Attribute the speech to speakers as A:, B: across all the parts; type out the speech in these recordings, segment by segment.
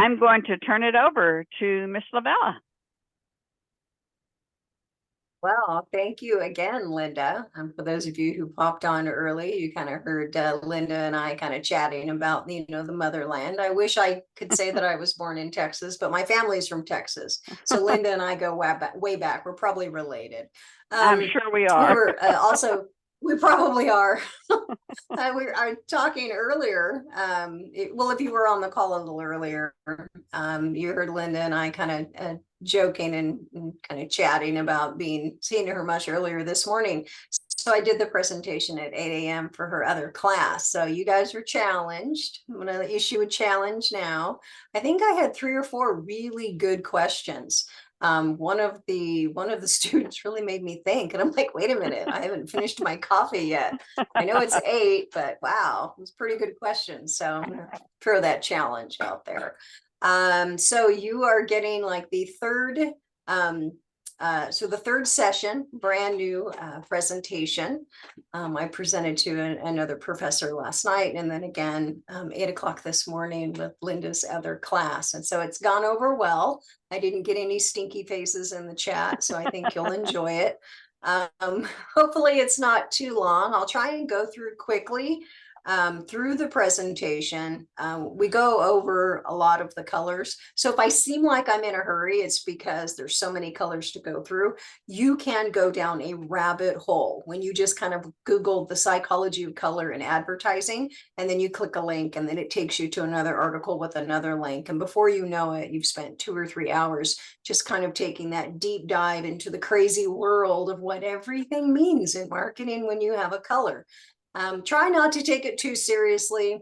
A: I'm going to turn it over to Miss Lovella.
B: Well, thank you again, Linda. For those of you who popped on early, you kind of heard Linda and I kind of chatting about, the motherland. I wish I could say that I was born in Texas, but my family's from Texas. So Linda and I go way back. We're probably related.
A: I'm sure we
B: We
A: are.
B: were we probably are. We were talking earlier. Well, if you were on the call a little earlier, you heard Linda and I kind of joking and kind of chatting about seeing her much earlier this morning. So I did the presentation at 8 a.m. for her other class. So you guys were challenged. I'm going to issue a challenge now. I think I had 3 or 4 really good questions. One of the students really made me think, and I'm like, wait a minute, I haven't finished my coffee yet. I know it's 8, but wow, it was pretty good questions. So I'm gonna throw that challenge out there. So you are getting like the third, the third session, brand new presentation. I presented to another professor last night, and then again, 8 o'clock this morning with Linda's other class. And so it's gone over well. I didn't get any stinky faces in the chat, so I think you'll enjoy it. Hopefully it's not too long. I'll try and go through quickly. Through the presentation, we go over a lot of the colors. So if I seem like I'm in a hurry, it's because there's so many colors to go through. You can go down a rabbit hole when you just kind of Google the psychology of color in advertising, and then you click a link, and then it takes you to another article with another link. And before you know it, you've spent 2 or 3 hours just kind of taking that deep dive into the crazy world of what everything means in marketing when you have a color. Try not to take it too seriously.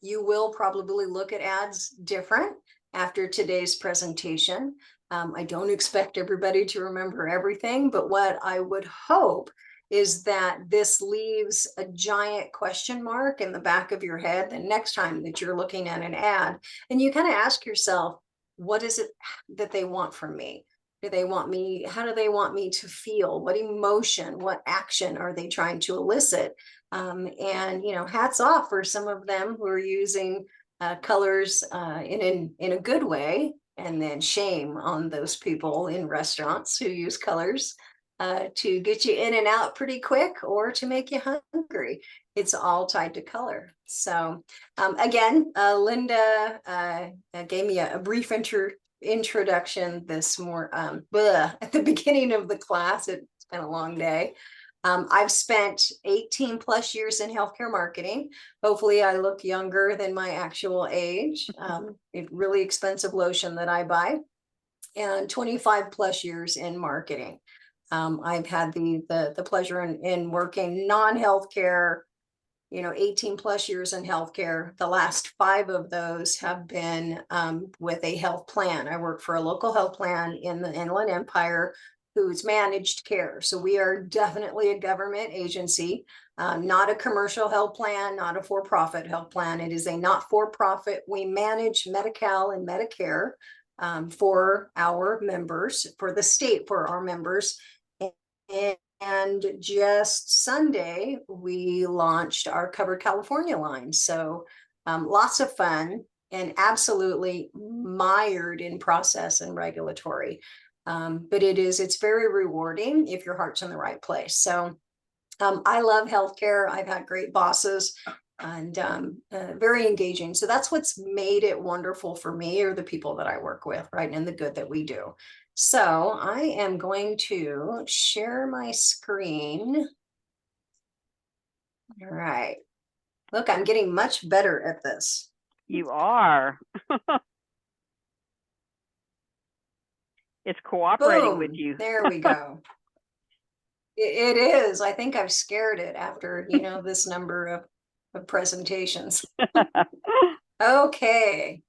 B: You will probably look at ads different after today's presentation. I don't expect everybody to remember everything, but what I would hope is that this leaves a giant question mark in the back of your head the next time that you're looking at an ad, and you kind of ask yourself, what is it that they want from me? How do they want me to feel? What emotion, what action are they trying to elicit? And hats off for some of them who are using colors in a good way, and then shame on those people in restaurants who use colors to get you in and out pretty quick or to make you hungry. It's all tied to color. So again, Linda gave me a brief introduction this morning at the beginning of the class. It's been a long day. I've spent 18 plus years in healthcare marketing. Hopefully I look younger than my actual age. Really expensive lotion that I buy, and 25 plus years in marketing. I've had the pleasure in working non-healthcare, 18 plus years in healthcare. The last 5 of those have been with a health plan. I work for a local health plan in the Inland Empire who's managed care. So we are definitely a government agency, not a commercial health plan, not a for-profit health plan. It is a not-for-profit. We manage Medi-Cal and Medicare for our members, for the state, for our members. And just Sunday, we launched our Covered California line. So lots of fun and absolutely mired in process and regulatory. But it's very rewarding if your heart's in the right place. So I love healthcare. I've had great bosses and very engaging. So that's what's made it wonderful for me, or the people that I work with, right? And the good that we do. So I am going to share my screen. All right. Look, I'm getting much better at this.
A: You are. It's cooperating
B: Boom,
A: with you.
B: There we go. It is. I think I've scared it after, this number of presentations. Okay.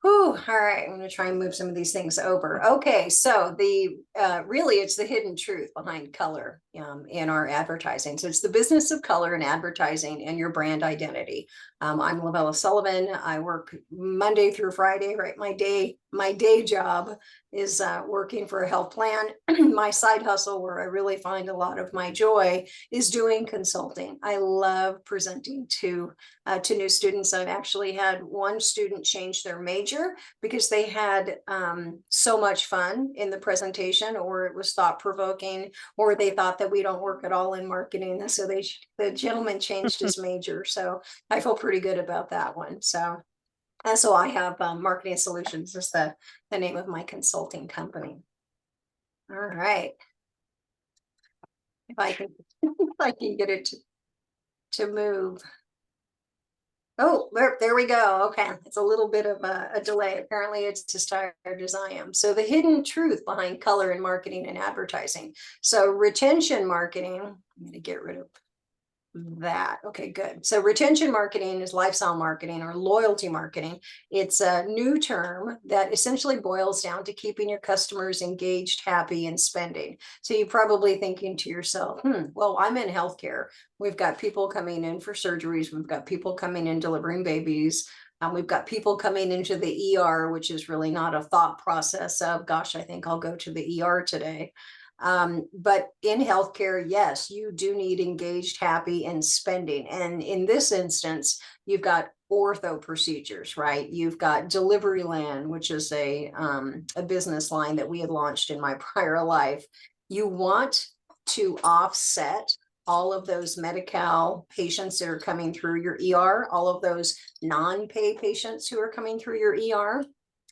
B: Whew, all right, I'm gonna try and move some of these things over. Okay, so the really it's the hidden truth behind color in our advertising. So it's the business of color and advertising and your brand identity. I'm Lovella Sullivan. I work Monday through Friday, right? My day job is working for a health plan. My side hustle, where I really find a lot of my joy, is doing consulting. I love presenting to new students. I've actually had one student change their major because they had so much fun in the presentation, or it was thought provoking, or they thought that we don't work at all in marketing. And so the gentleman changed his major. So I feel pretty good about that one. So I have Marketing Solutions is the name of my consulting company. All right. If I can, if I can get it to move. Oh, there we go. Okay, it's a little bit of a delay. Apparently it's as tired as I am. So the hidden truth behind color in marketing and advertising. So retention marketing, I'm going to get rid of that. Okay, good. So retention marketing is lifestyle marketing or loyalty marketing. It's a new term that essentially boils down to keeping your customers engaged, happy, and spending. So you're probably thinking to yourself, well, I'm in healthcare. We've got people coming in for surgeries. We've got people coming in delivering babies. We've got people coming into the ER, which is really not a thought process of, gosh, I think I'll go to the ER today. But in healthcare, yes, you do need engaged, happy, and spending. And in this instance, you've got ortho procedures, right? You've got Delivery Land, which is a business line that we had launched in my prior life. You want to offset all of those Medi-Cal patients that are coming through your ER, all of those non-pay patients who are coming through your ER,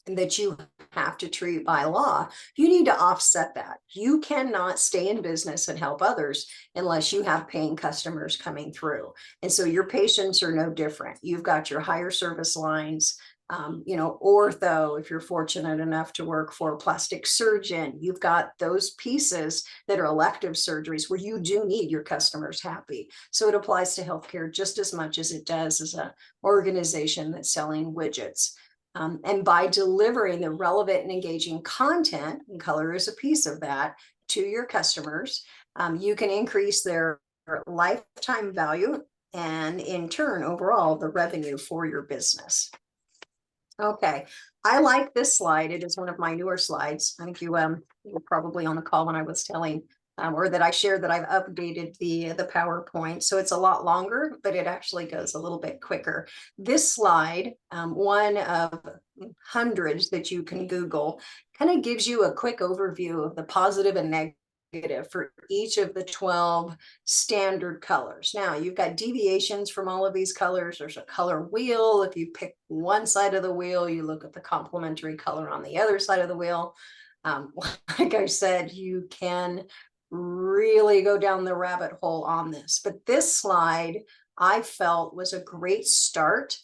B: and that you have to treat by law. You need to offset that. You cannot stay in business and help others unless you have paying customers coming through. And so your patients are no different. You've got your higher service lines, ortho, if you're fortunate enough to work for a plastic surgeon, you've got those pieces that are elective surgeries where you do need your customers happy. So it applies to healthcare just as much as it does as an organization that's selling widgets. And by delivering the relevant and engaging content, and color is a piece of that, to your customers, you can increase their lifetime value and in turn, overall, the revenue for your business. Okay, I like this slide. It is one of my newer slides. I think you were probably on the call when I was telling or that I shared that I've updated the PowerPoint. So it's a lot longer, but it actually goes a little bit quicker. This slide, one of hundreds that you can Google, kind of gives you a quick overview of the positive and negative for each of the 12 standard colors. Now you've got deviations from all of these colors. There's a color wheel. If you pick one side of the wheel, you look at the complementary color on the other side of the wheel. Like I said, you can really go down the rabbit hole on this, but this slide I felt was a great start.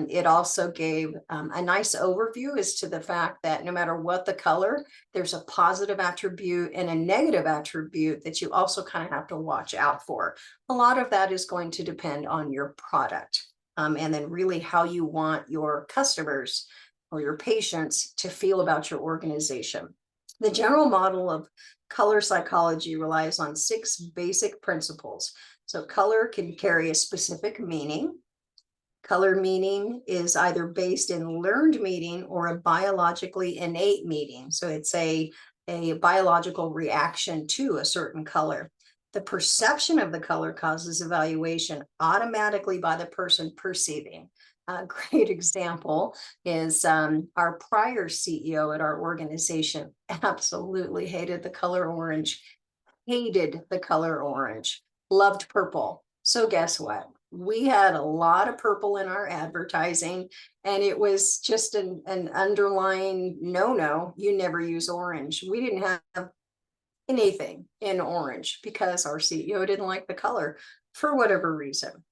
B: It also gave a nice overview as to the fact that no matter what the color, there's a positive attribute and a negative attribute that you also kind of have to watch out for. A lot of that is going to depend on your product and then really how you want your customers or your patients to feel about your organization. The general model of color psychology relies on 6 basic principles. So color can carry a specific meaning. Color meaning is either based in learned meaning or a biologically innate meaning. So it's a biological reaction to a certain color. The perception of the color causes evaluation automatically by the person perceiving. A great example is our prior CEO at our organization absolutely hated the color orange, loved purple. So guess what? We had a lot of purple in our advertising, and it was just an underlying no, you never use orange. We didn't have anything in orange because our CEO didn't like the color for whatever reason.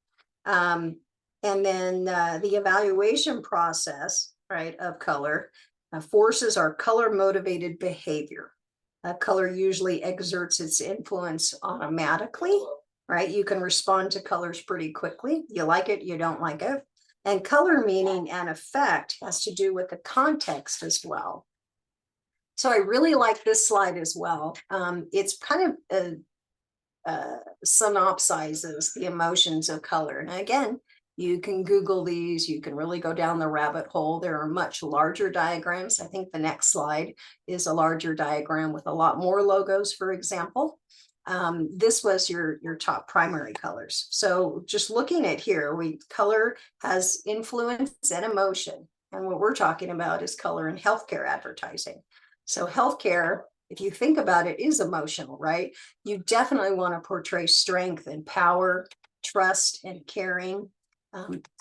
B: And then the evaluation process, right, of color forces our color motivated behavior. Color usually exerts its influence automatically, right? You can respond to colors pretty quickly. You like it, you don't like it. And color meaning and effect has to do with the context as well. So I really like this slide as well. It's kind of synopsizes the emotions of color. And again, you can Google these, you can really go down the rabbit hole. There are much larger diagrams. I think the next slide is a larger diagram with a lot more logos, for example. This was your top primary colors. So just looking at here, color has influence and emotion. And what we're talking about is color in healthcare advertising. So healthcare, if you think about it, is emotional, right? You definitely want to portray strength and power, trust and caring.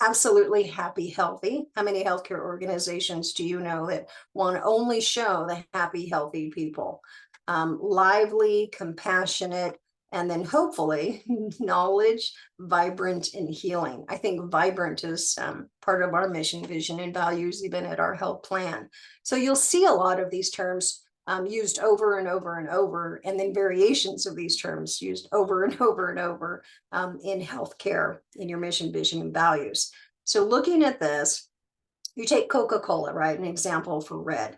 B: Absolutely happy, healthy. How many healthcare organizations do you know that want to only show the happy, healthy people? Lively, compassionate, and then hopefully knowledge, vibrant, and healing. I think vibrant is part of our mission, vision, and values, even at our health plan. So you'll see a lot of these terms used over and over and over, and then variations of these terms used over and over and over in healthcare, in your mission, vision, and values. So looking at this, you take Coca-Cola, right? An example for red.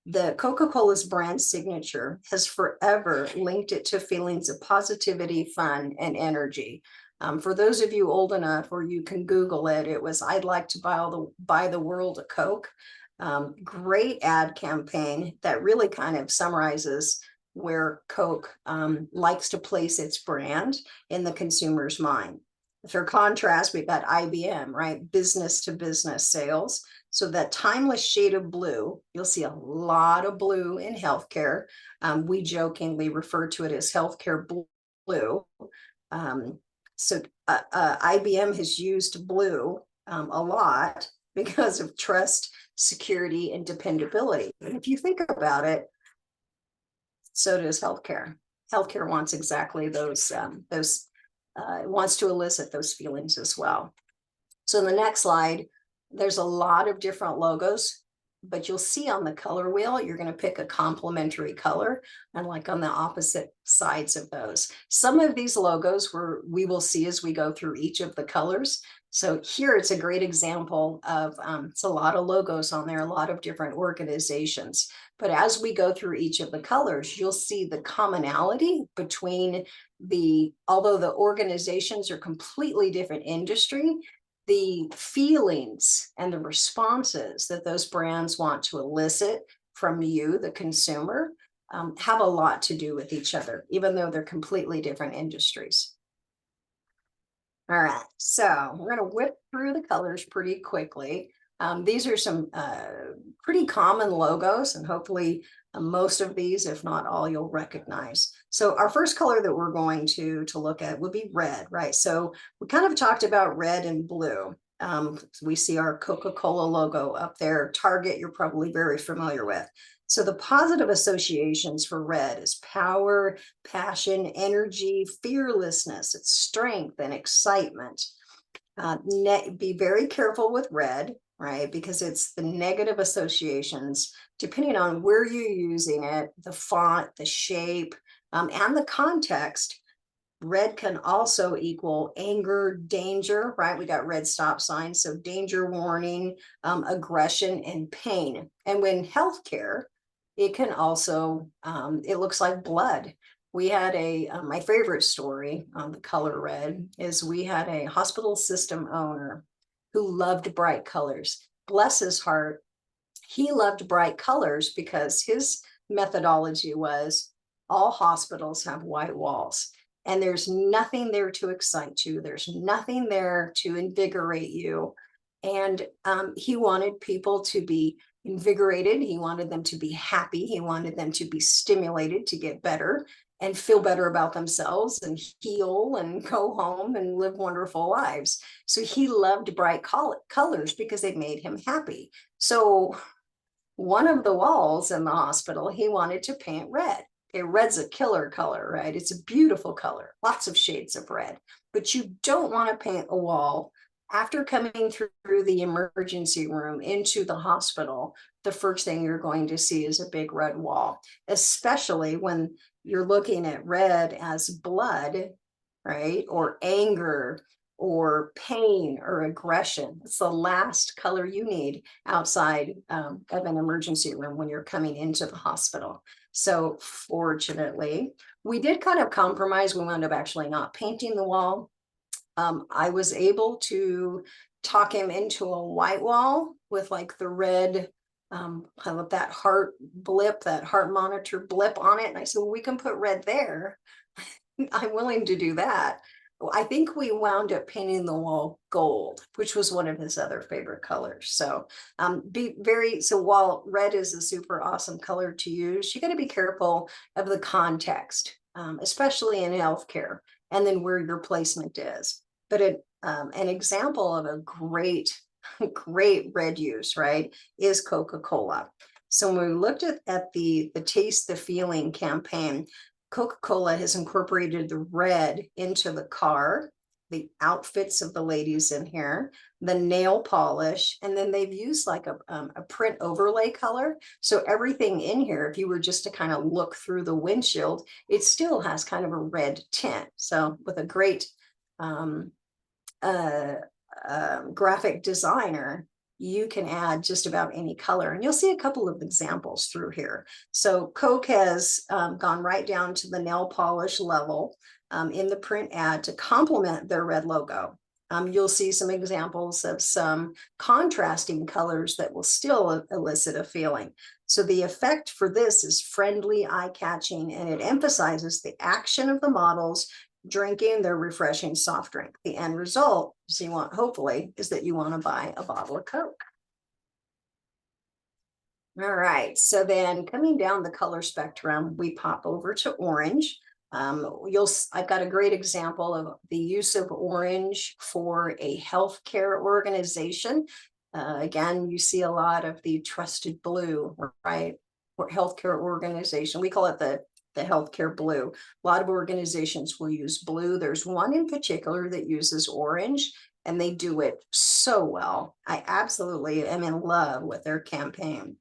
B: The Coca-Cola's brand signature has forever linked it to feelings of positivity, fun, and energy. For those of you old enough, or you can Google it, it was, I'd like to buy the world a Coke. Great ad campaign that really kind of summarizes where Coke likes to place its brand in the consumer's mind. For contrast, we've got IBM, right? Business to business sales. So that timeless shade of blue, you'll see a lot of blue in healthcare. We jokingly refer to it as healthcare blue. IBM has used blue a lot because of trust, security, and dependability. And if you think about it, so does healthcare. Healthcare wants exactly those, it wants to elicit those feelings as well. So in the next slide, there's a lot of different logos, but you'll see on the color wheel, you're going to pick a complementary color, and like on the opposite sides of those. Some of these logos we will see as we go through each of the colors. So here it's a great example of, it's a lot of logos on there, a lot of different organizations. But as we go through each of the colors, you'll see the commonality between although the organizations are completely different industry, the feelings and the responses that those brands want to elicit from you, the consumer, have a lot to do with each other, even though they're completely different industries. All right, so we're going to whip through the colors pretty quickly. These are some pretty common logos, and hopefully most of these, if not all, you'll recognize. So our first color that we're going to look at would be red, right? So we kind of talked about red and blue. We see our Coca-Cola logo up there. Target, you're probably very familiar with. So the positive associations for red is power, passion, energy, fearlessness, it's strength and excitement. Be very careful with red, right? Because it's the negative associations, depending on where you're using it, the font, the shape, and the context. Red can also equal anger, danger, right? We got red stop signs, so danger warning, aggression, and pain. And when healthcare, it can also, it looks like blood. We had my favorite story on the color red is we had a hospital system owner who loved bright colors. Bless his heart, he loved bright colors because his methodology was all hospitals have white walls. And there's nothing there to excite you. There's nothing there to invigorate you. And he wanted people to be invigorated. He wanted them to be happy. He wanted them to be stimulated to get better and feel better about themselves and heal and go home and live wonderful lives. So he loved bright colors because they made him happy. So one of the walls in the hospital, he wanted to paint red. Okay, red's a killer color, right? It's a beautiful color, lots of shades of red, but you don't want to paint a wall after coming through the emergency room into the hospital. The first thing you're going to see is a big red wall, especially when you're looking at red as blood, right? Or anger, or pain or aggression. It's the last color you need outside of an emergency room when you're coming into the hospital. So fortunately, we did kind of compromise. We wound up actually not painting the wall. I was able to talk him into a white wall with like the red, I love that heart blip, that heart monitor blip on it. And I said, well, we can put red there. I'm willing to do that. I think we wound up painting the wall gold, which was one of his other favorite colors. So so while red is a super awesome color to use, you got to be careful of the context, especially in healthcare, and then where your placement is. But an example of a great red use, right, is Coca-Cola. So when we looked at the Taste the Feeling campaign, Coca-Cola has incorporated the red into the car, the outfits of the ladies in here, the nail polish, and then they've used like a print overlay color. So everything in here, if you were just to kind of look through the windshield, it still has kind of a red tint. So with a great graphic designer, you can add just about any color. And you'll see a couple of examples through here. So Coke has gone right down to the nail polish level in the print ad to complement their red logo. You'll see some examples of some contrasting colors that will still elicit a feeling. So the effect for this is friendly, eye-catching, and it emphasizes the action of the models drinking their refreshing soft drink. The end result, so you want, hopefully, is that you want to buy a bottle of Coke. All right, so then coming down the color spectrum, we pop over to orange. I've got a great example of the use of orange for a healthcare organization. Again, you see a lot of the trusted blue, right? For healthcare organization, we call it the healthcare blue. A lot of organizations will use blue. There's one in particular that uses orange, and they do it so well. I absolutely am in love with their campaign.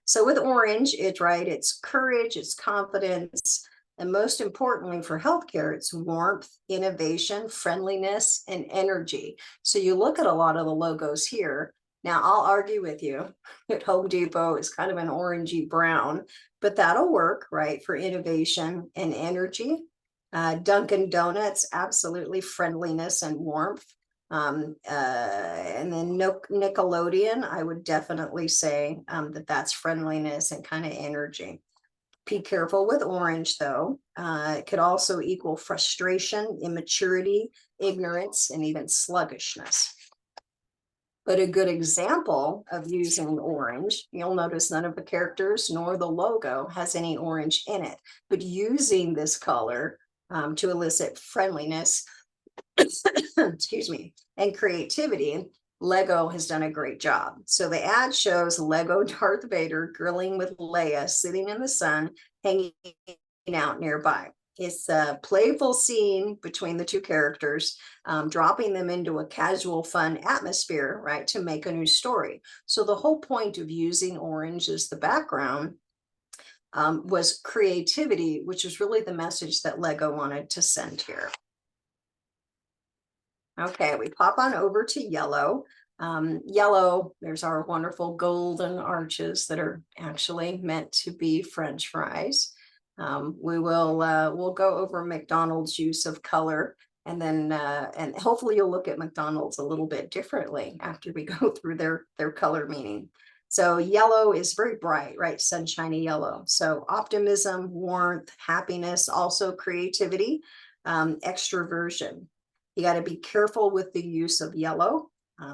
B: So with orange, it's courage, it's confidence, and most importantly for healthcare, it's warmth, innovation, friendliness, and energy. So you look at a lot of the logos here. Now, I'll argue with you that Home Depot is kind of an orangey brown, but that'll work, right, for innovation and energy. Dunkin' Donuts, absolutely friendliness and warmth. And then Nickelodeon, I would definitely say that's friendliness and kind of energy. Be careful with orange, though. It could also equal frustration, immaturity, ignorance, and even sluggishness. But a good example of using orange, you'll notice none of the characters nor the logo has any orange in it, but using this color to elicit friendliness, excuse me, and creativity, Lego has done a great job. So the ad shows Lego Darth Vader grilling with Leia sitting in the sun, hanging out nearby. It's a playful scene between the two characters, dropping them into a casual, fun atmosphere, right, to make a new story. So the whole point of using orange as the background was creativity, which is really the message that Lego wanted to send here. Okay, we pop on over to yellow. Yellow, there's our wonderful golden arches that are actually meant to be French fries. We'll go over McDonald's use of color, and then and hopefully you'll look at McDonald's a little bit differently after we go through their color meaning. So yellow is very bright, right? Sunshiny yellow. So optimism, warmth, happiness, also creativity, extroversion. You got to be careful with the use of yellow.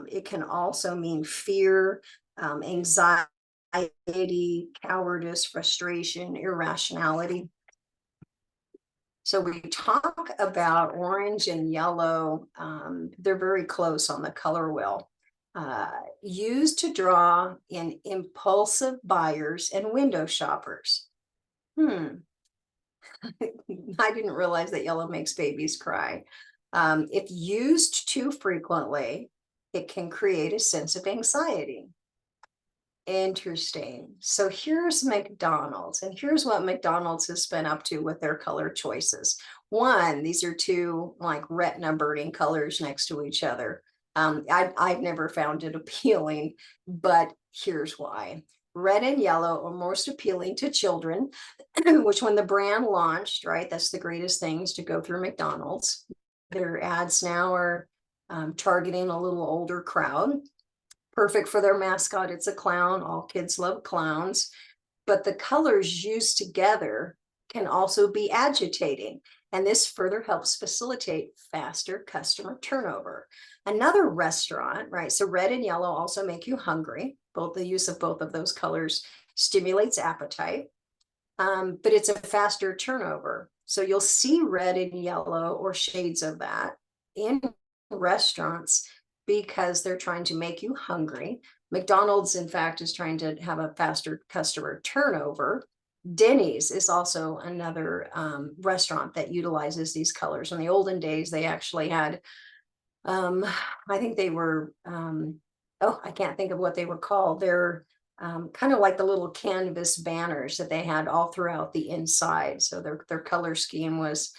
B: It can also mean fear, anxiety, cowardice, frustration, irrationality. So we talk about orange and yellow. They're very close on the color wheel. Used to draw in impulsive buyers and window shoppers. I didn't realize that yellow makes babies cry. If used too frequently, it can create a sense of anxiety. Interesting. So here's McDonald's, and here's what McDonald's has been up to with their color choices. One, these are two like retina burning colors next to each other. I've never found it appealing, but here's why. Red and yellow are most appealing to children, which when the brand launched, right, that's the greatest things to go through McDonald's. Their ads now are targeting a little older crowd. Perfect for their mascot. It's a clown. All kids love clowns. But the colors used together can also be agitating. And this further helps facilitate faster customer turnover. Another restaurant, right? So red and yellow also make you hungry. Both the use of both of those colors stimulates appetite. But it's a faster turnover. So you'll see red and yellow or shades of that in restaurants because they're trying to make you hungry. McDonald's, in fact, is trying to have a faster customer turnover. Denny's is also another restaurant that utilizes these colors. In the olden days, they actually had, I think they were, I can't think of what they were called. They're kind of like the little canvas banners that they had all throughout the inside. So their color scheme was,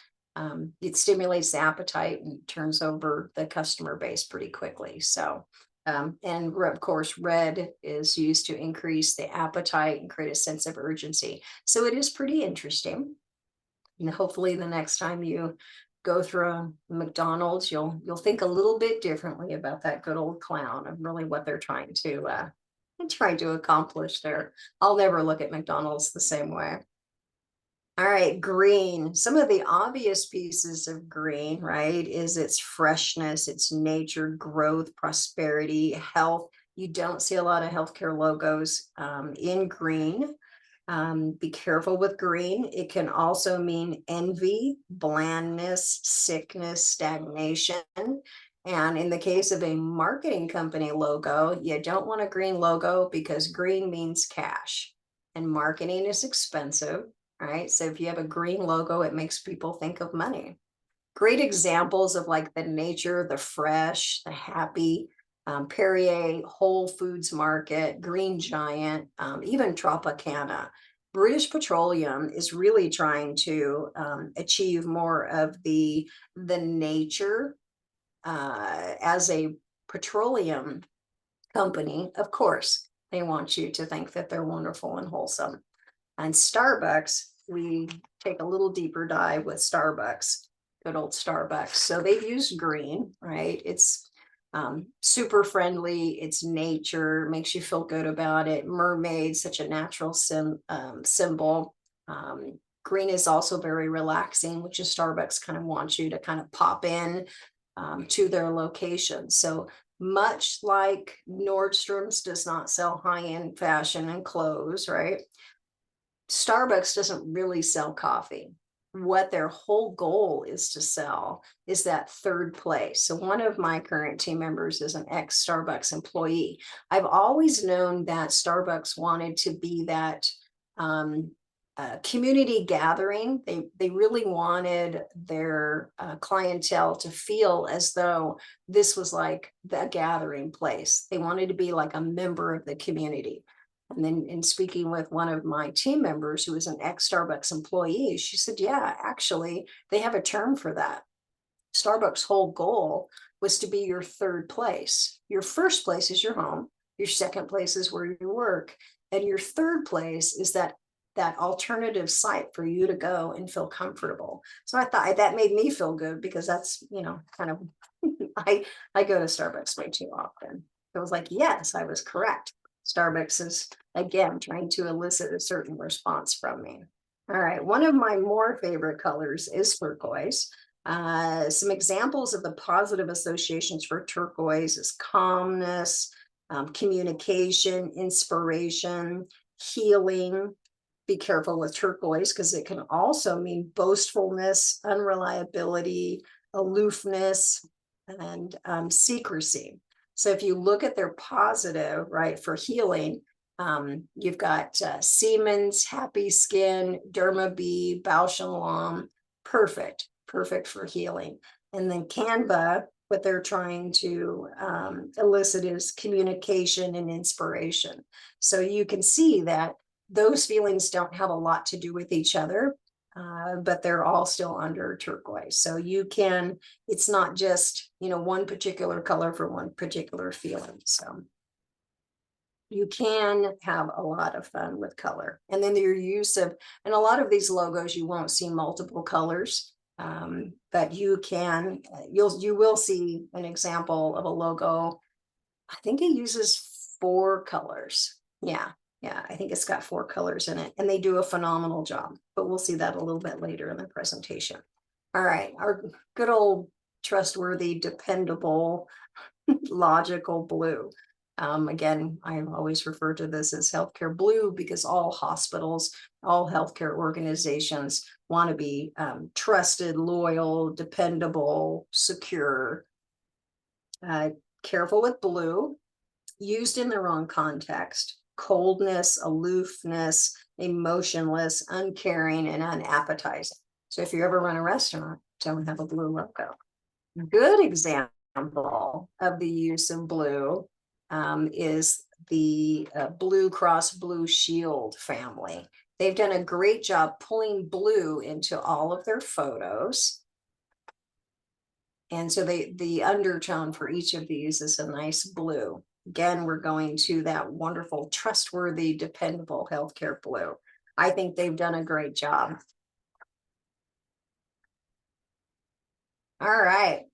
B: it stimulates the appetite and turns over the customer base pretty quickly. So, and of course, red is used to increase the appetite and create a sense of urgency. So it is pretty interesting. And hopefully the next time you go through a McDonald's, you'll think a little bit differently about that good old clown and really what they're trying to accomplish there. I'll never look at McDonald's the same way. All right, green. Some of the obvious pieces of green, right, is its freshness, its nature, growth, prosperity, health. You don't see a lot of healthcare logos in green. Be careful with green. It can also mean envy, blandness, sickness, stagnation. And in the case of a marketing company logo, you don't want a green logo because green means cash and marketing is expensive, right? So if you have a green logo, it makes people think of money. Great examples of like the nature, the fresh, the happy, Perrier, Whole Foods Market, Green Giant, even Tropicana. British Petroleum is really trying to achieve more of the nature as a petroleum company. Of course, they want you to think that they're wonderful and wholesome. And Starbucks, we take a little deeper dive with Starbucks, good old Starbucks. So they've used green, right? It's super friendly, it's nature, makes you feel good about it. Mermaid, such a natural symbol. Green is also very relaxing, which is Starbucks kind of wants you to kind of pop in to their location. So much like Nordstrom's does not sell high-end fashion and clothes, right? Starbucks doesn't really sell coffee. What their whole goal is to sell is that third place. So one of my current team members is an ex-Starbucks employee. I've always known that Starbucks wanted to be that community gathering. They really wanted their clientele to feel as though this was like the gathering place. They wanted to be like a member of the community. And then in speaking with one of my team members who is an ex-Starbucks employee, she said, yeah, actually, they have a term for that. Starbucks' whole goal was to be your third place. Your first place is your home. Your second place is where you work. And your third place is that alternative site for you to go and feel comfortable. So I thought that made me feel good because that's, kind of, I go to Starbucks way too often. I was like, yes, I was correct. Starbucks is, again, trying to elicit a certain response from me. All right, one of my more favorite colors is turquoise. Some examples of the positive associations for turquoise is calmness, communication, inspiration, healing. Be careful with turquoise because it can also mean boastfulness, unreliability, aloofness, and secrecy. So if you look at their positive, right, for healing, you've got Siemens, Happy Skin, Derma B, Bausch & Lomb, perfect for healing. And then Canva what they're trying to elicit is communication and inspiration. So you can see that those feelings don't have a lot to do with each other, but they're all still under turquoise. So you can, it's not just, you know, one particular color for one particular feeling. So you can have a lot of fun with color. And then your use of, and a lot of these logos, you won't see multiple colors, but you can, you will see an example of a logo. I think it uses 4 colors. Yeah, I think it's got 4 colors in it, and they do a phenomenal job, but we'll see that a little bit later in the presentation. All right, our good old trustworthy, dependable, logical blue. Again, I always refer to this as healthcare blue because all hospitals, all healthcare organizations want to be trusted, loyal, dependable, secure. Careful with blue, used in the wrong context: coldness, aloofness, emotionless, uncaring, and unappetizing. So if you ever run a restaurant, don't have a blue logo. Good example of the use of blue is the Blue Cross Blue Shield family. They've done a great job pulling blue into all of their photos. And so the undertone for each of these is a nice blue. Again, we're going to that wonderful, trustworthy, dependable healthcare blue. I think they've done a great job. All right.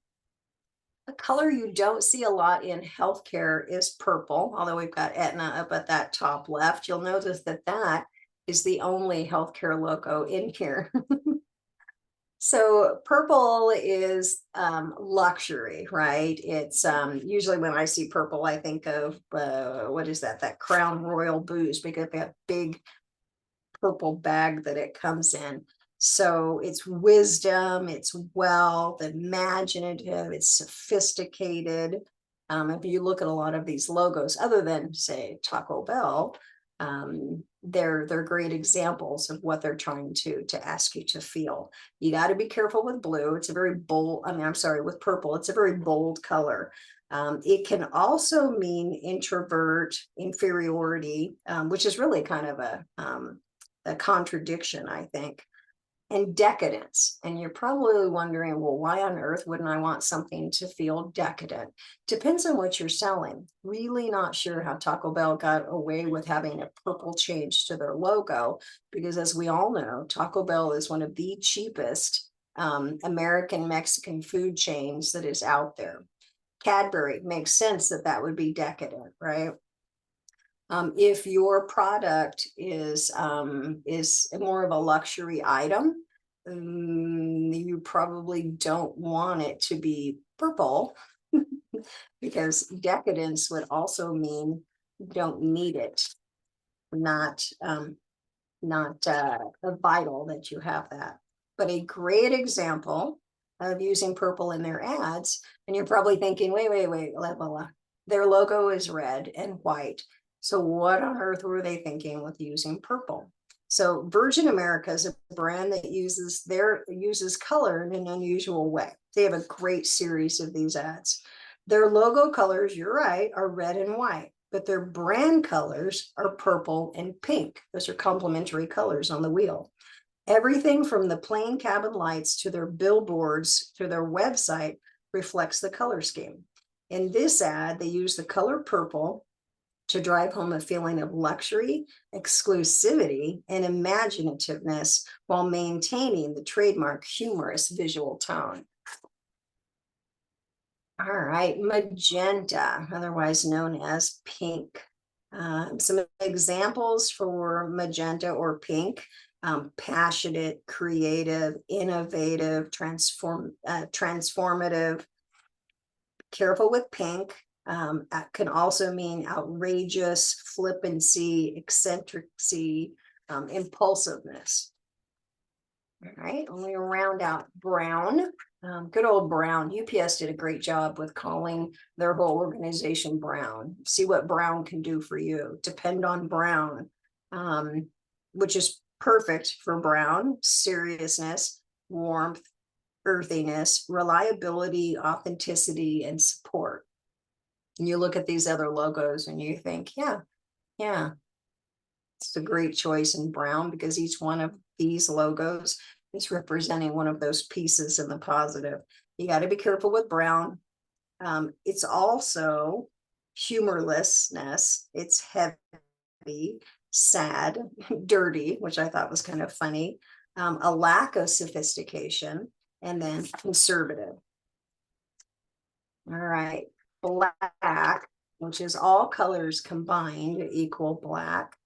B: A color you don't see a lot in healthcare is purple, although we've got Aetna up at that top left. You'll notice that that is the only healthcare logo in here. So purple is luxury, right? It's usually when I see purple, I think of what is that? That Crown Royal booze, because that big purple bag that it comes in. So it's wisdom, it's wealth, imaginative, it's sophisticated. If you look at a lot of these logos, other than say Taco Bell, they're great examples of what they're trying to ask you to feel. You got to be careful with blue. It's a very bold, I'm sorry, with purple, it's a very bold color. It can also mean introvert, inferiority, which is really kind of a contradiction, I think, and decadence. And you're probably wondering, well, why on earth wouldn't I want something to feel decadent? Depends on what you're selling. Really not sure how Taco Bell got away with having a purple change to their logo, because as we all know, Taco Bell is one of the cheapest American Mexican food chains that is out there. Cadbury, makes sense that that would be decadent, right? If your product is more of a luxury item, you probably don't want it to be purple, because decadence would also mean you don't need it, not vital that you have that. But a great example of using purple in their ads, and you're probably thinking, wait, Lovella, their logo is red and white. So what on earth were they thinking with using purple? So Virgin America is a brand that uses color in an unusual way. They have a great series of these ads. Their logo colors, you're right, are red and white, but their brand colors are purple and pink. Those are complementary colors on the wheel. Everything from the plain cabin lights to their billboards to their website reflects the color scheme. In this ad, they use the color purple to drive home a feeling of luxury, exclusivity, and imaginativeness while maintaining the trademark humorous visual tone. All right, magenta, otherwise known as pink. Some examples for magenta or pink: passionate, creative, innovative, transformative. Careful with pink. Can also mean outrageous, flippancy, eccentricity, impulsiveness. All right, and we round out brown. Good old Brown. UPS did a great job with calling their whole organization Brown. See what Brown can do for you. Depend on Brown, which is perfect for Brown: seriousness, warmth, earthiness, reliability, authenticity, and support. And you look at these other logos and you think, yeah, it's a great choice in brown, because each one of these logos is representing one of those pieces in the positive. You got to be careful with brown. It's also humorlessness. It's heavy, sad, dirty, which I thought was kind of funny. A lack of sophistication, and then conservative. All right, black, which is all colors combined to equal black.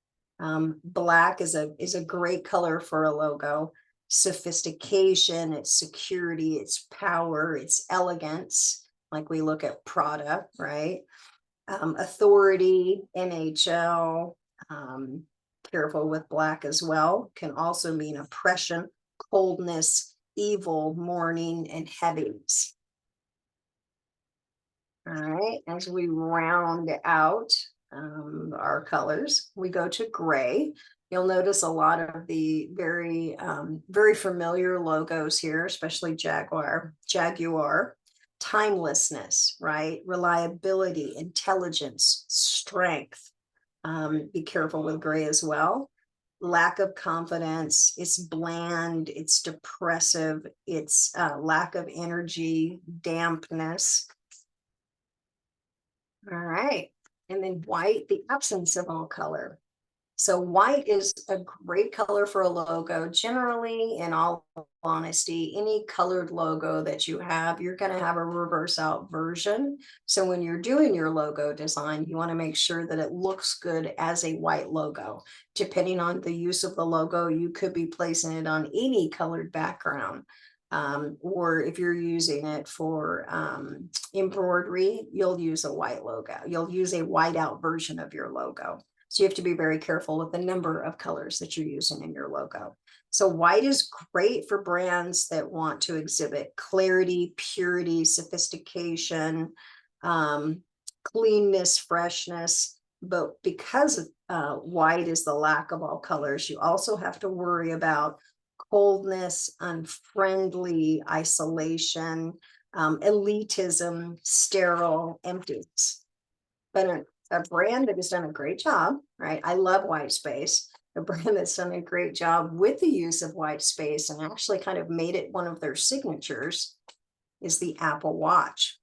B: Black is a great color for a logo. Sophistication, it's security, it's power, it's elegance, like we look at Prada, right? Authority, NHL, careful with black as well, can also mean oppression, coldness, evil, mourning, and heaviness. All right, as we round out our colors, we go to gray. You'll notice a lot of the very familiar logos here, especially Jaguar, timelessness, right? Reliability, intelligence, strength. Be careful with gray as well. Lack of confidence, it's bland, it's depressive, it's lack of energy, dampness. All right, and then white, the absence of all color. So white is a great color for a logo. Generally, in all honesty, any colored logo that you have, you're going to have a reverse out version. So when you're doing your logo design, you want to make sure that it looks good as a white logo. Depending on the use of the logo, you could be placing it on any colored background. Or if you're using it for embroidery, you'll use a white logo. You'll use a white out version of your logo. So you have to be very careful with the number of colors that you're using in your logo. So white is great for brands that want to exhibit clarity, purity, sophistication, cleanness, freshness. But because white is the lack of all colors, you also have to worry about coldness, unfriendly, isolation, elitism, sterile, emptiness. But a brand that has done a great job, right? I love white space. A brand that's done a great job with the use of white space and actually kind of made it one of their signatures is the Apple Watch.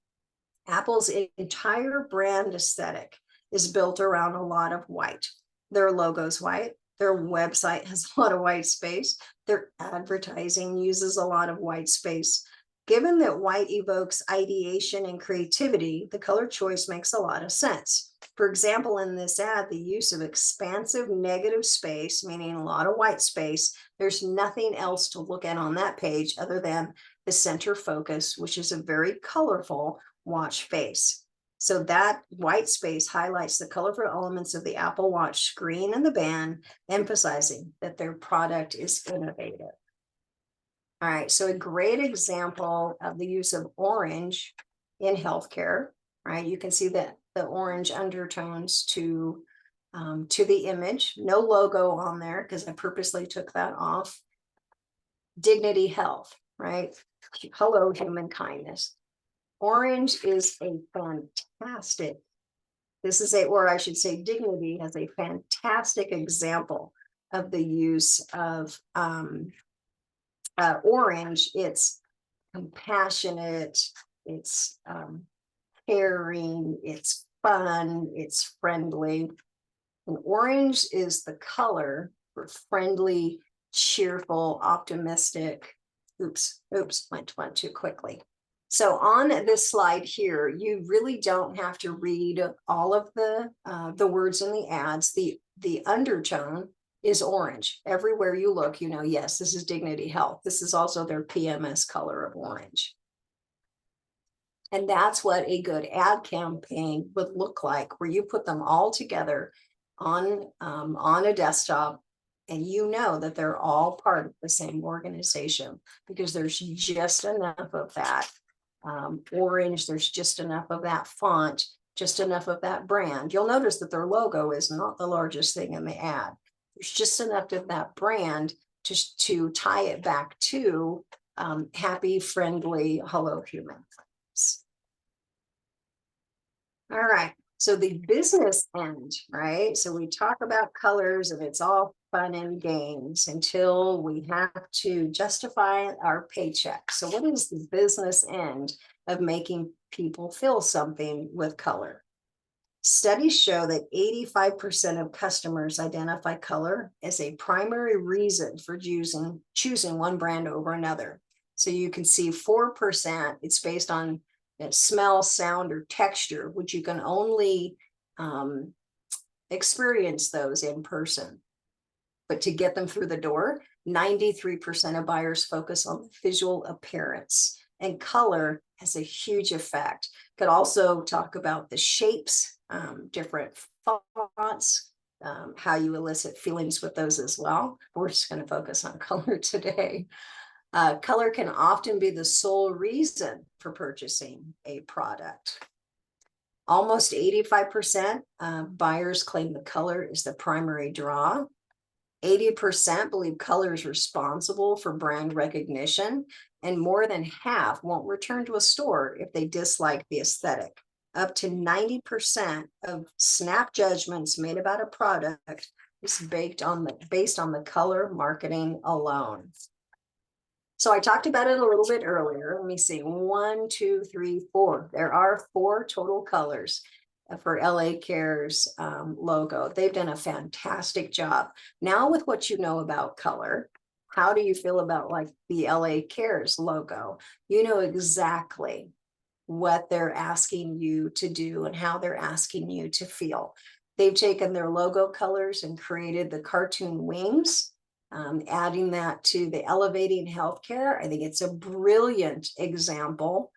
B: Apple's entire brand aesthetic is built around a lot of white. Their logo's white. Their website has a lot of white space. Their advertising uses a lot of white space. Given that white evokes ideation and creativity, the color choice makes a lot of sense. For example, in this ad, the use of expansive negative space, meaning a lot of white space, there's nothing else to look at on that page other than the center focus, which is a very colorful watch face. So that white space highlights the colorful elements of the Apple Watch screen and the band, emphasizing that their product is innovative. All right, so a great example of the use of orange in healthcare, right? You can see that the orange undertones to the image. No logo on there because I purposely took that off. Dignity Health, right? Hello, human kindness. Orange is a fantastic, or I should say Dignity has a fantastic example of the use of orange. It's compassionate, it's caring, it's fun, it's friendly. And orange is the color for friendly, cheerful, optimistic. Oops, went too quickly. So on this slide here, you really don't have to read all of the words in the ads. The undertone is orange. Everywhere you look, you know, yes, this is Dignity Health. This is also their PMS color of orange. And that's what a good ad campaign would look like, where you put them all together on a desktop, and you know that they're all part of the same organization, because there's just enough of that orange, there's just enough of that font, just enough of that brand. You'll notice that their logo is not the largest thing in the ad. There's just enough of that brand to tie it back to happy, friendly, hello human. All right. So the business end, right? So we talk about colors and it's all fun and games until we have to justify our paycheck. So what is the business end of making people feel something with color? Studies show that 85% of customers identify color as a primary reason for choosing one brand over another. So you can see 4%, it's based on smell, sound, or texture, which you can only experience those in person. But to get them through the door, 93% of buyers focus on visual appearance, and color has a huge effect. Could also talk about the shapes, different fonts, how you elicit feelings with those as well. We're just going to focus on color today. Color can often be the sole reason for purchasing a product. Almost 85% buyers claim the color is the primary draw. 80% believe color is responsible for brand recognition, and more than half won't return to a store if they dislike the aesthetic. Up to 90% of snap judgments made about a product is based on the color marketing alone. So I talked about it a little bit earlier. Let me see, 1, 2, 3, 4. There are 4 total colors for LA Care's logo. They've done a fantastic job. Now with what you know about color, how do you feel about like the LA Care's logo? You know exactly what they're asking you to do and how they're asking you to feel. They've taken their logo colors and created the cartoon wings, adding that to the elevating healthcare. I think it's a brilliant example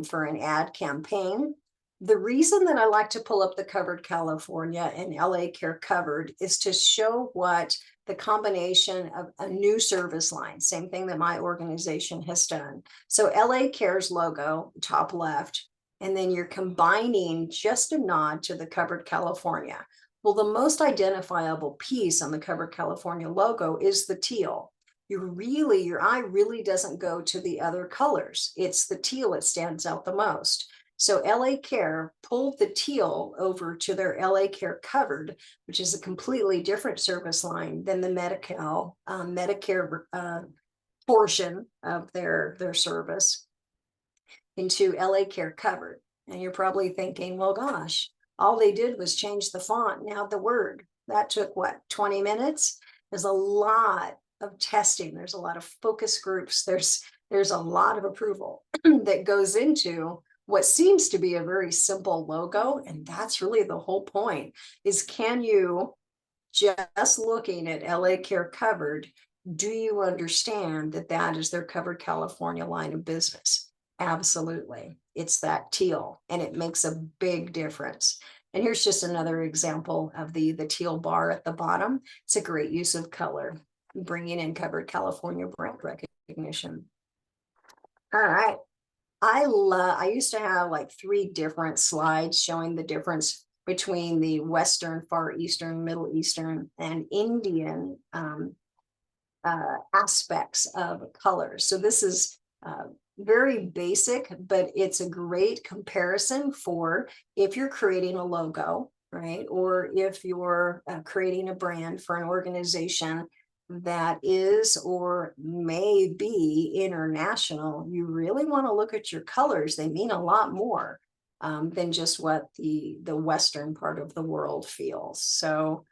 B: for an ad campaign. The reason that I like to pull up the Covered California and LA Care Covered is to show what the combination of a new service line, same thing that my organization has done. So LA Care's logo, top left, and then you're combining just a nod to the Covered California. Well, the most identifiable piece on the Covered California logo is the teal. Your eye really doesn't go to the other colors. It's the teal that stands out the most. So LA Care pulled the teal over to their LA Care Covered, which is a completely different service line than the Medicare portion of their service, into LA Care Covered. And you're probably thinking, well, gosh, all they did was change the font. Now the word, that took what, 20 minutes? There's a lot of testing. There's a lot of focus groups. There's a lot of approval that goes into what seems to be a very simple logo. And that's really the whole point, is can you, just looking at LA Care Covered, do you understand that that is their Covered California line of business? Absolutely. It's that teal, and it makes a big difference. And here's just another example of the teal bar at the bottom. It's a great use of color, bringing in Covered California brand recognition. All right. I used to have like 3 different slides showing the difference between the Western, Far Eastern, Middle Eastern, and Indian aspects of colors. So this is very basic, but it's a great comparison for if you're creating a logo, right? Or if you're creating a brand for an organization that is or may be international, you really want to look at your colors. They mean a lot more than just what the Western part of the world feels. So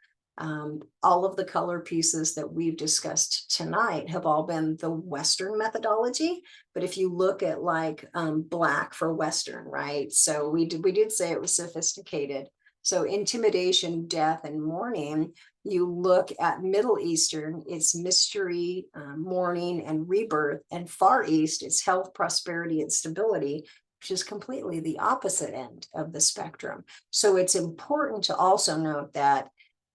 B: all of the color pieces that we've discussed tonight have all been the Western methodology. But if you look at like black for Western, right? So we did say it was sophisticated. So intimidation, death, and mourning. You look at Middle Eastern, it's mystery, mourning, and rebirth. And Far East, it's health, prosperity, and stability, which is completely the opposite end of the spectrum. So it's important to also note that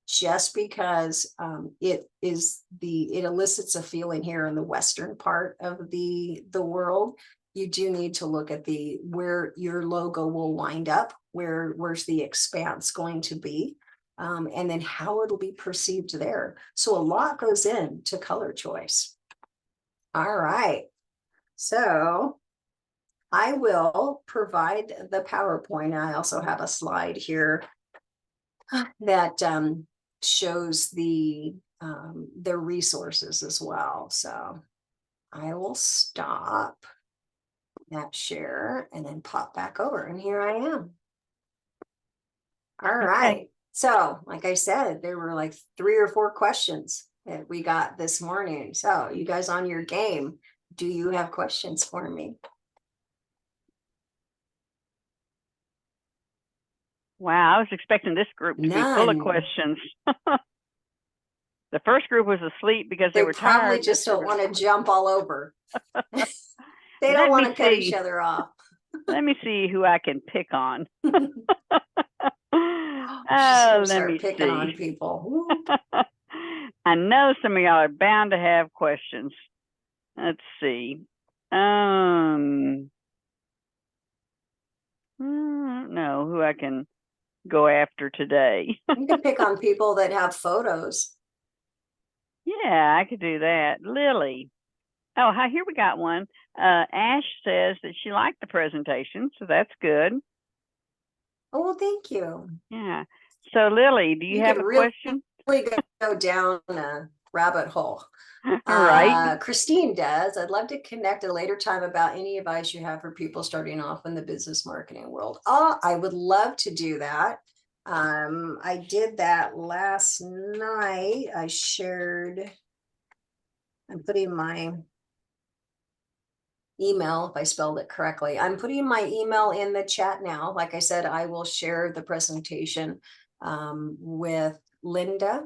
B: just because it elicits a feeling here in the Western part of the world, you do need to look at where your logo will wind up, where's the expanse going to be, and then how it'll be perceived there. So a lot goes into color choice. All right. So I will provide the PowerPoint. I also have a slide here that shows the resources as well. So I will stop that share and then pop back over, and here I am. All right. So like I said, there were like 3 or 4 questions that we got this morning. So you guys on your game, do you have questions for me?
A: Wow, I was expecting this group to be full of
B: None.
A: questions. The first group was asleep because they were
B: probably
A: tired.
B: just don't want to jump all over. They
A: Let
B: don't want
A: me
B: to cut each
A: see.
B: other off.
A: Let me see who I can pick on.
B: Let
A: Let me
B: picking on
A: see.
B: people.
A: I know some of y'all are bound to have questions. Let's see. I don't know who I can go after today.
B: You can pick on people that have photos.
A: Yeah, I could do that. Lily. Oh, hi, here we got one. Ash says that she liked the presentation, so that's good.
B: Oh, well, thank you.
A: Yeah. So Lily, do you have a question?
B: Really go down a rabbit hole.
A: Right.
B: Christine does. I'd love to connect at a later time about any advice you have for people starting off in the business marketing world. Oh, I would love to do that. I did that last night. I shared, I'm putting my email, if I spelled it correctly. I'm putting my email in the chat now. Like I said, I will share the presentation with Linda.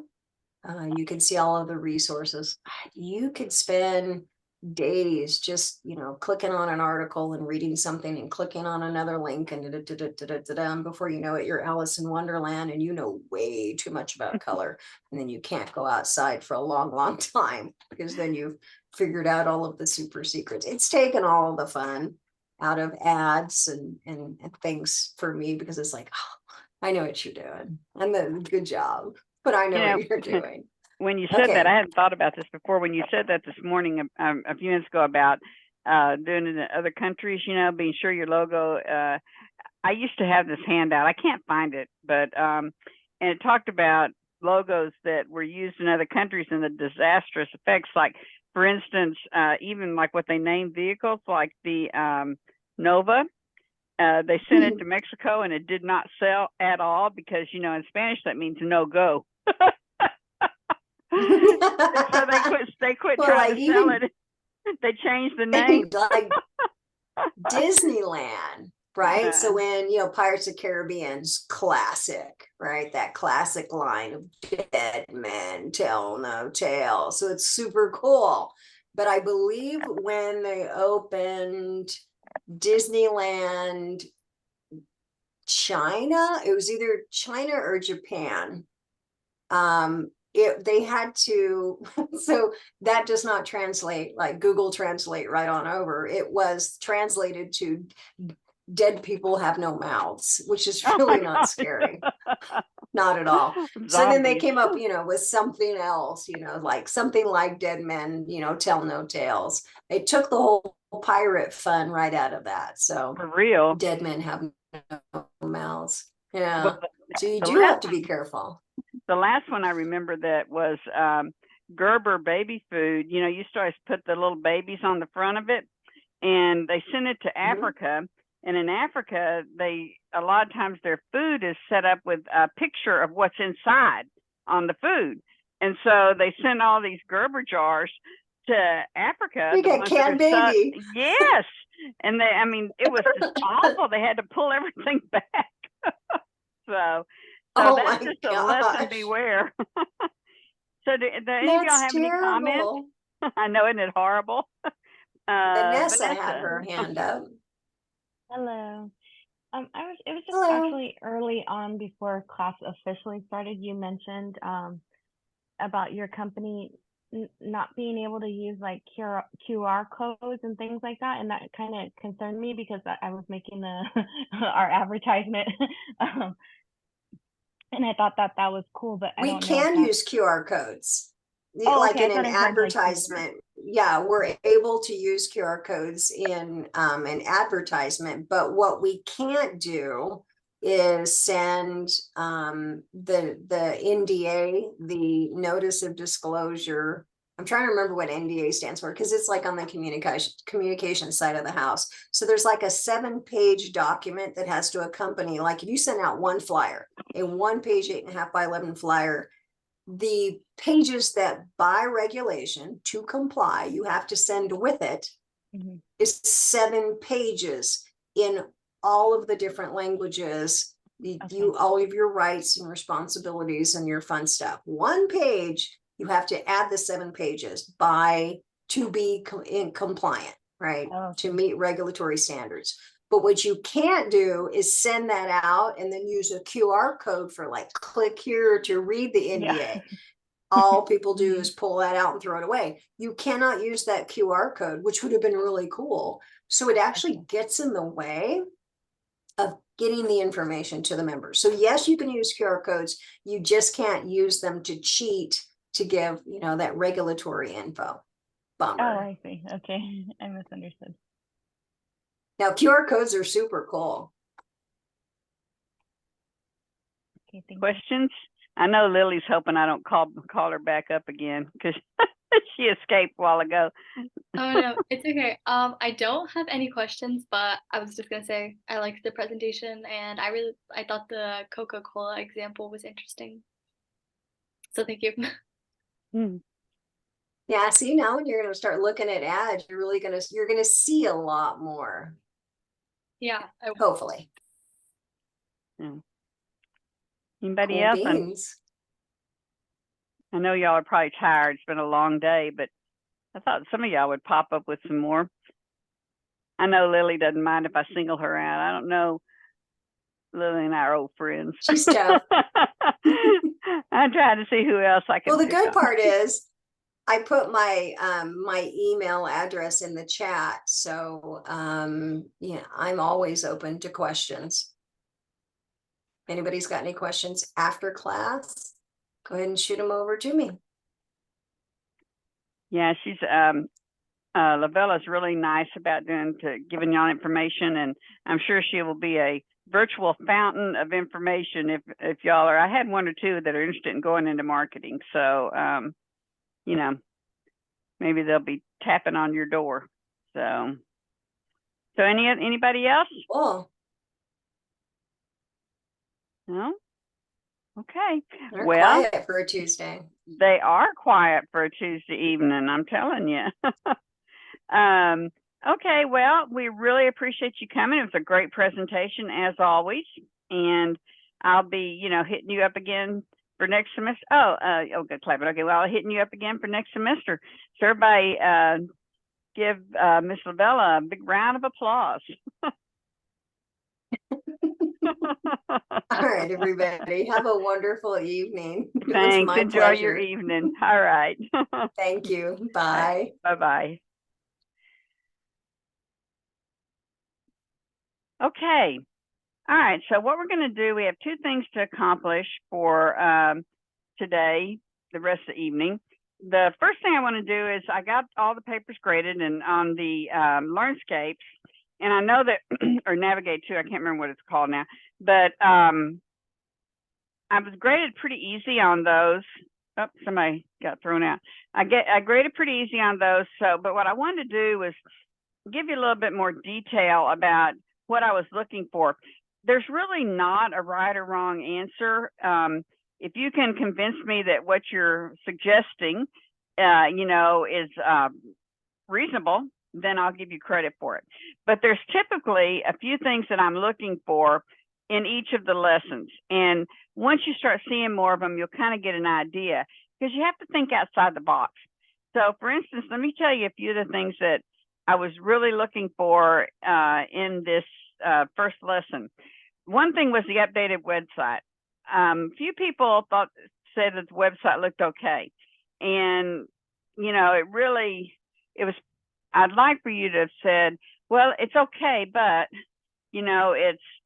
B: You can see all of the resources. You could spend days just, clicking on an article and reading something and clicking on another link and before you know it, you're Alice in Wonderland and you know way too much about color. And then you can't go outside for a long, long time because then you've figured out all of the super secrets. It's taken all the fun out of ads and things for me because it's like, oh, I know what you're doing. Good job, but I know what you're doing.
A: When you said that, I hadn't thought about this before. When you said that this morning, a few minutes ago, about doing it in other countries, being sure your logo, I used to have this handout. I can't find it, but and it talked about logos that were used in other countries and the disastrous effects. Like, for instance, even like what they named vehicles, like the Nova. They sent it to Mexico and it did not sell at all because, in Spanish that means no go. So they quit trying to sell it. They changed the name.
B: Like Disneyland, right? Yeah. So when Pirates of the Caribbean's classic, right? That classic line of dead men tell no tale. So it's super cool. But I believe when they opened Disneyland China, it was either China or Japan. They had to, so that does not translate like Google Translate right on over. It was translated to dead people have no mouths, which is really not scary. Not at all. Zombies. So then they came up, with something else, like something like dead men, tell no tales. They took the whole pirate fun right out of that. So
A: for real,
B: dead men have no mouths. Yeah. Well, so you do have to be careful.
A: The last one I remember that was Gerber baby food. You used to always put the little babies on the front of it, and they sent it to Africa. And in Africa, a lot of times their food is set up with a picture of what's inside on the food. And so they sent all these Gerber jars to Africa.
B: You get canned baby.
A: Yes. And it was just awful. They had to pull everything back. So that's just a lesson beware. So do any of y'all have any comments? I know, isn't it horrible?
B: Vanessa had her hand up.
C: Hello. It was just actually early on before class officially started. You mentioned about your company not being able to use like QR codes and things like that, and that kind of concerned me because I was making our advertisement. And I thought that was cool, but
B: we can use QR codes. Like in an advertisement. yeah, we're able to use QR codes in an advertisement, but what we can't do is send the NDA, the notice of disclosure. I'm trying to remember what NDA stands for because it's like on the communication side of the house. So there's like a 7-page document that has to accompany, like if you send out one flyer, a 1-page 8.5 by 11 flyer, the pages that by regulation to comply you have to send with it is 7 pages in all of the different languages, all of your rights and responsibilities and your fun stuff. 1 page, you have to add the 7 pages to be compliant, right? To meet regulatory standards. But what you can't do is send that out and then use a QR code for like, click here to read the NDA. Yeah. All people do is pull that out and throw it away. You cannot use that QR code, which would have been really cool. So it actually gets in the way of getting the information to the members. So yes, you can use QR codes. You just can't use them to cheat to give, that regulatory info. Bummer.
C: Oh, I see. Okay. I misunderstood.
B: Now, QR codes are super cool.
C: Okay, thank you.
A: Questions? I know Lily's hoping I don't call her back up again because she escaped a while ago.
D: Oh no, it's okay. I don't have any questions, but I was just gonna say I liked the presentation and I thought the Coca-Cola example was interesting. So thank you.
B: Yeah, see, now when you're gonna start looking at ads, you're gonna see a lot more.
D: Yeah.
B: Hopefully.
A: Anybody
B: Cool
A: else?
B: beans.
A: I know y'all are probably tired. It's been a long day, but I thought some of y'all would pop up with some more. I know Lily doesn't mind if I single her out. I don't know. Lily and I are old friends.
B: She's tough.
A: I'm trying to see who else I can.
B: Well, the good part is I put my my email address in the chat. So yeah, I'm always open to questions. If anybody's got any questions after class, go ahead and shoot them over to me.
A: Yeah, she's Lovella's really nice about giving y'all information, and I'm sure she will be a virtual fountain of information if y'all are. I had 1 or 2 that are interested in going into marketing, so maybe they'll be tapping on your door. So anybody else?
B: Cool.
A: No. Okay.
B: They're
A: well,
B: quiet for a Tuesday.
A: They are quiet for a Tuesday evening, I'm telling you. Okay, well, we really appreciate you coming. It was a great presentation as always, and I'll be, hitting you up again for next semester. Good, Clement. Okay, well, I'm hitting you up again for next semester. So everybody, give Miss Lovella a big round of applause.
B: All right, everybody. Have a wonderful evening.
A: Thanks. Enjoy pleasure. Your evening. All right.
B: Thank you. Bye.
A: Bye-bye. Okay. All right. So what we're going to do, we have 2 things to accomplish for today, the rest of the evening. The first thing I want to do is I got all the papers graded and on the LearnScapes. And I know that, or Navigate too, I can't remember what it's called now, but I was graded pretty easy on those. Oh, somebody got thrown out. I graded pretty easy on those. So, but what I wanted to do was give you a little bit more detail about what I was looking for. There's really not a right or wrong answer. If you can convince me that what you're suggesting, is reasonable, then I'll give you credit for it. But there's typically a few things that I'm looking for in each of the lessons. And once you start seeing more of them, you'll kind of get an idea because you have to think outside the box. So for instance, let me tell you a few of the things that I was really looking for in this first lesson. One thing was the updated website. Few people said that the website looked okay. And, I'd like for you to have said, well, it's okay, but,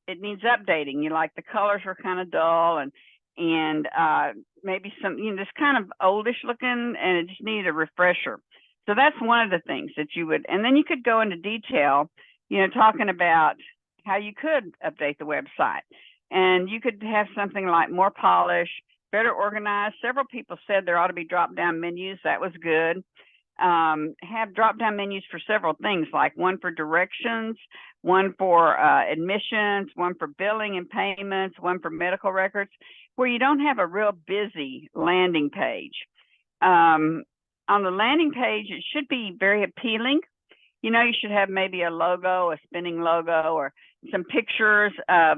A: it needs updating. The colors are kind of dull and maybe some, just kind of oldish looking, and it just needed a refresher. So that's one of the things that you would, and then you could go into detail, talking about how you could update the website. And you could have something like more polished, better organized. Several people said there ought to be drop-down menus. That was good. Have drop-down menus for several things, like one for directions, one for admissions, one for billing and payments, one for medical records, where you don't have a real busy landing page. On the landing page, it should be very appealing. You should have maybe a logo, a spinning logo, or some pictures of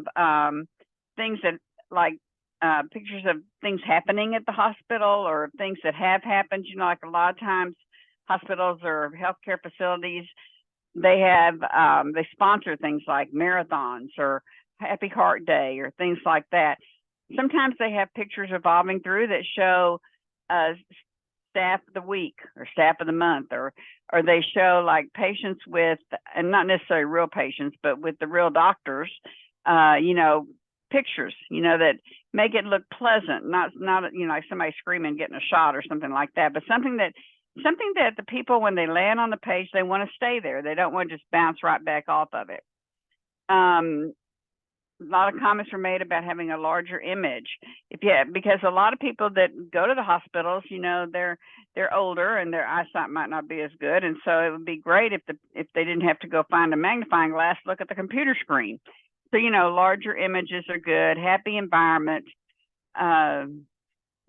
A: things that, like pictures of things happening at the hospital or things that have happened. Like a lot of times hospitals or healthcare facilities, they have, they sponsor things like marathons or Happy Heart Day or things like that. Sometimes they have pictures revolving through that show staff of the week or staff of the month, or they show like patients with, and not necessarily real patients, but with the real doctors, pictures, that make it look pleasant, not like somebody screaming, getting a shot or something like that, but something that the people, when they land on the page, they want to stay there. They don't want to just bounce right back off of it. A lot of comments were made about having a larger image. Because a lot of people that go to the hospitals, they're older and their eyesight might not be as good, and so it would be great if they didn't have to go find a magnifying glass, look at the computer screen. So larger images are good. Happy environment,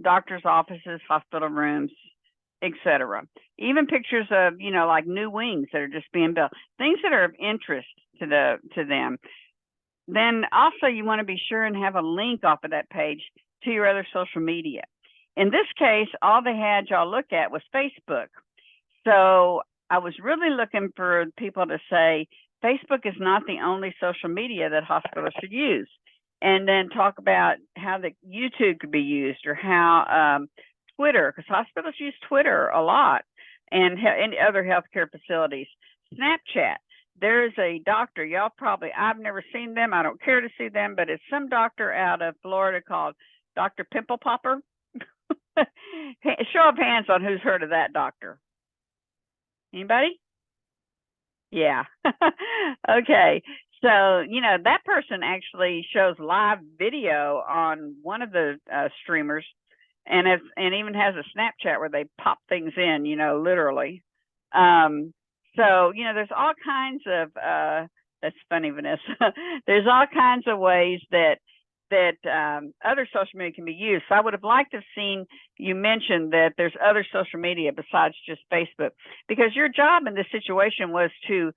A: doctors' offices, hospital rooms, etc. Even pictures of like new wings that are just being built, things that are of interest to them. Then also you want to be sure and have a link off of that page to your other social media. In this case, all they had y'all look at was Facebook. So I was really looking for people to say Facebook is not the only social media that hospitals should use. And then talk about how the YouTube could be used, or how Twitter, because hospitals use Twitter a lot, and other healthcare facilities. Snapchat. There's a doctor, I've never seen them. I don't care to see them, but it's some doctor out of Florida called Dr. Pimple Popper. Show of hands on who's heard of that doctor. Anybody? Yeah. Okay. So, that person actually shows live video on one of the streamers, and even has a Snapchat where they pop things in, literally. So, there's all kinds of, that's funny, Vanessa. There's all kinds of ways that other social media can be used. So I would have liked to have seen you mention that there's other social media besides just Facebook, because your job in this situation was to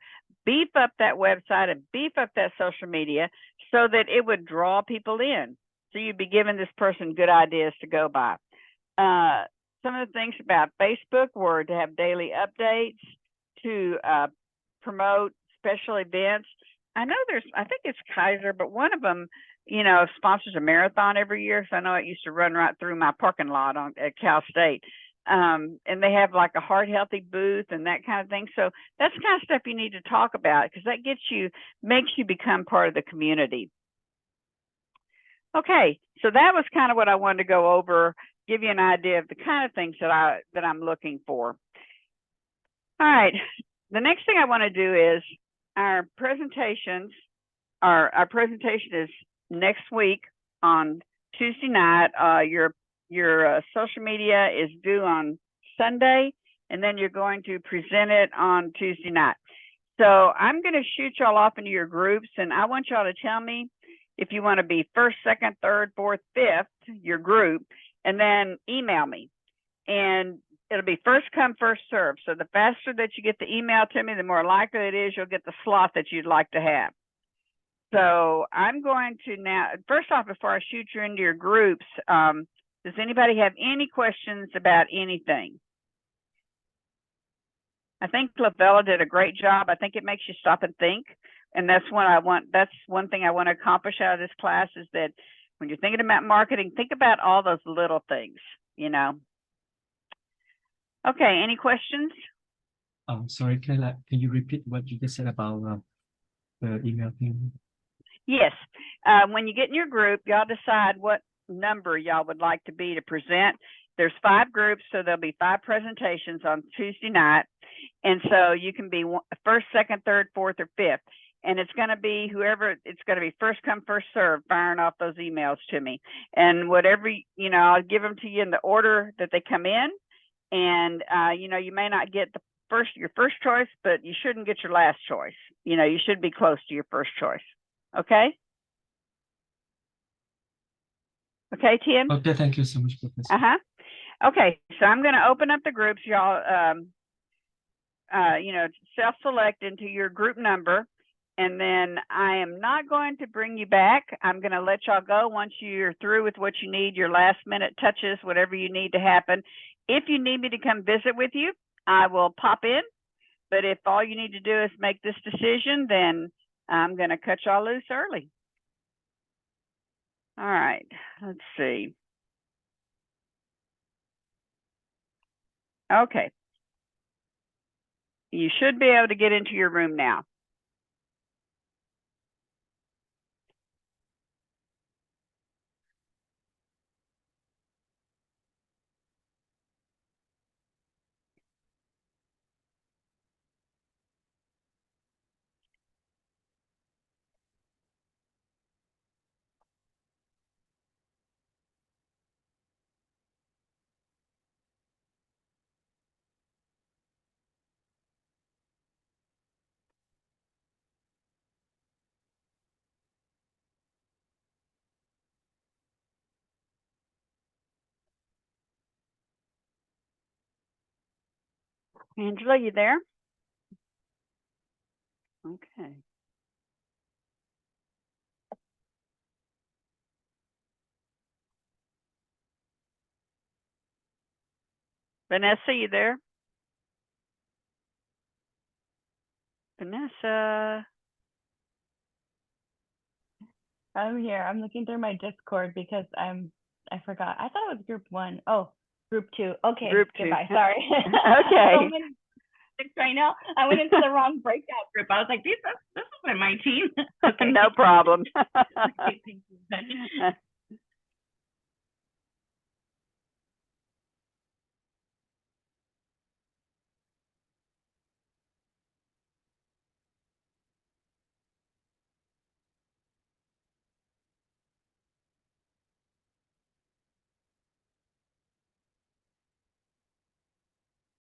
A: beef up that website and beef up that social media so that it would draw people in. So you'd be giving this person good ideas to go by. Some of the things about Facebook were to have daily updates, to promote special events. I know I think it's Kaiser, but one of them, sponsors a marathon every year. So I know it used to run right through my parking lot at Cal State. And they have like a heart healthy booth and that kind of thing. So that's the kind of stuff you need to talk about, because that makes you become part of the community. Okay, so that was kind of what I wanted to go over, give you an idea of the kind of things that I'm looking for. All right, the next thing I want to do is our presentations. Our presentation is next week on Tuesday night. Your social media is due on Sunday, and then you're going to present it on Tuesday night. So I'm going to shoot y'all off into your groups, and I want y'all to tell me if you want to be first, second, third, fourth, fifth, your group, and then email me. And it'll be first come, first serve. So the faster that you get the email to me, the more likely it is you'll get the slot that you'd like to have. So I'm going to now, first off, before I shoot you into your groups, does anybody have any questions about anything? I think Lovella did a great job. I think it makes you stop and think. And that's one thing I want to accomplish out of this class, is that when you're thinking about marketing, think about all those little things, Okay, any questions?
E: Sorry, can you repeat what you just said about the email thing?
A: Yes. When you get in your group, y'all decide what number y'all would like to be to present. There's 5 groups, so there'll be 5 presentations on Tuesday night. And so you can be first, second, third, fourth, or fifth. And it's going to be whoever, it's going to be first come, first serve, firing off those emails to me. And whatever, you know, I'll give them to you in the order that they come in. And, you know, you may not get your first choice, but you shouldn't get your last choice. You know, you should be close to your first choice. Okay? Okay, Tien?
E: Okay, thank you so much, Professor.
A: Okay, so I'm going to open up the groups, y'all. You know, self-select into your group number, and then I am not going to bring you back. I'm going to let y'all go once you're through with what you need, your last minute touches, whatever you need to happen. If you need me to come visit with you, I will pop in. But if all you need to do is make this decision, then I'm going to cut y'all loose early. All right, let's see. Okay. You should be able to get into your room now. Angela, you there? Okay. Vanessa, you there? Vanessa.
C: I'm here. I'm looking through my Discord because I forgot. I thought it was group 1. Oh, group 2. Okay.
A: Group 2.
C: Goodbye. Sorry.
A: Okay.
C: So many things right now. I went into the wrong breakout group. I was like, this isn't my team. Okay.
A: No problem.
C: Okay, thank you.